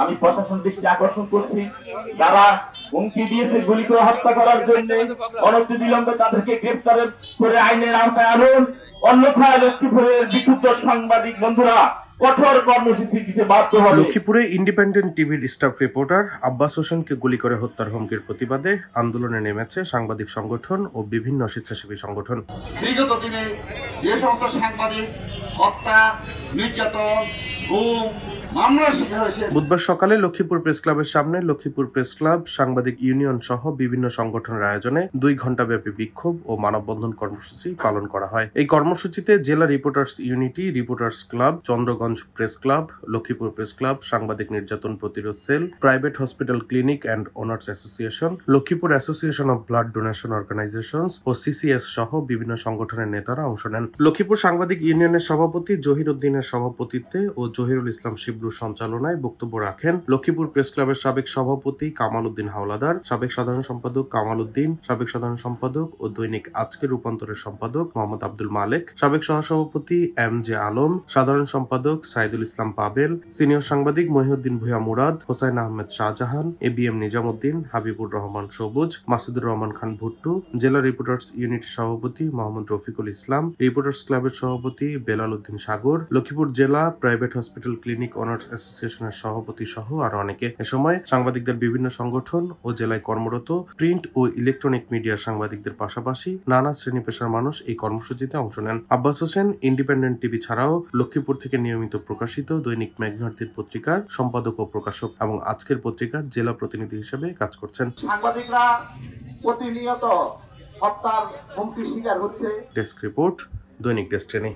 আমি প্রশাসন দৃষ্টি আকর্ষণ করছি, যারা হুমকি দিয়েছে গুলি করে হত্যা করার জন্য অনতিবিলম্বে তাদেরকে গ্রেফতার করে আইনের আওতায় আনুন, অন্যথায় লক্ষ্মীপুরের বিক্ষুব্ধ সাংবাদিক বন্ধুরা কঠোর কর্মসূচি দিতে বাধ্য হবে। লক্ষ্মীপুরে ইন্ডিপেন্ডেন্ট টিভির স্টাফ রিপোর্টার আব্বাস হোসেনকে গুলি করে হত্যার হুমকির প্রতিবাদে আন্দোলনে নেমেছে সাংবাদিক সংগঠন ও বিভিন্ন স্বেচ্ছাসেবী সংগঠন। বিগত দিনে যে সমস্ত সাংবাদিক হত্যা, নির্যাতন, গুম, মামলার শিকার হয়েছে। বুধবার সকালে লক্ষ্মীপুর প্রেস ক্লাবের সামনে লক্ষ্মীপুর প্রেস ক্লাব, সাংবাদিক ইউনিয়ন সহ বিভিন্ন সংগঠনের আয়োজনে 2 ঘণ্টাব্যাপী বিক্ষোভ ও মানববন্ধন কর্মসূচি পালন করা হয়। এই কর্মসূচিতে জেলা reporters unity, reporters club, Chandraganj press club, Lakshmipur press club, সাংবাদিক নির্যাতন প্রতিরোধ cell, private hospital clinic and owners association, Lakshmipur association of blood donation organisations ও সিসিএস সহ বিভিন্ন সংগঠনের নেতারা অংশ নেন। লক্ষ্মীপুর সাংবাদিক ইউনিয়নের সভাপতি জহির উদ্দিনের সভাপতিত্বে ও জহিরুল ইসলাম শিবলুর সঞ্চালনায় বক্তব্য রাখেন লক্ষ্মীপুর প্রেস ক্লাবের সাবেক সভাপতি কামাল উদ্দিন হাওলাদার, সাবেক সাধারণ সম্পাদক কামাল উদ্দিন, সাবেক সাধারণ সম্পাদক ও দৈনিক আজকের রূপান্তরের সম্পাদক মোহাম্মদ আব্দুল মালেক, সাবেক সহসভাপতি MJ আলম, সাধারণ সম্পাদক সাইদুল ইসলাম পাবেল, সিনিয়র সাংবাদিক মহিউদ্দিন ভূঁইয়া মুরাদ, হোসাইন আহমেদ শাহজাহান, ABM নিজামুদ্দিন, হাবিবুর রহমান সবুজ, মাসুদুর রহমান খান ভুট্টু, জেলা রিপোর্টার্স ইউনিটির সভাপতি মোহাম্মদ রফিকুল ইসলাম, রিপোর্টার্স ক্লাবের সভাপতি বেলাল উদ্দিন সাগর, লক্ষ্মীপুর জেলা প্রাইভেট হসপিটাল ক্লিনিক ওনার্স অ্যাসোসিয়েশনের সভাপতি সহ আরো অনেকে। এ সময় সাংবাদিকদের বিভিন্ন সংগঠন ও জেলায় কর্মরত প্রিন্ট ও ইলেকট্রনিক মিডিয়ার সাংবাদিকদের পাশাপাশি নানা শ্রেণী পেশার মানুষ এই কর্মসূচিতে অংশ নেন। আব্বাস হোসেন ইন্ডিপেন্ডেন্ট টিভি ছাড়াও লক্ষ্মীপুর থেকে নিয়মিত প্রকাশিত দৈনিক মেঘনার্থীর পত্রিকার সম্পাদক ও প্রকাশক এবং আজকের পত্রিকার জেলা প্রতিনিধি হিসেবে কাজ করছেন। সাংবাদিকরা প্রতিনিয়ত হত্যার হুমকির শিকার হচ্ছে। ডেস্ক রিপোর্ট, দৈনিক ডেস্টিনি।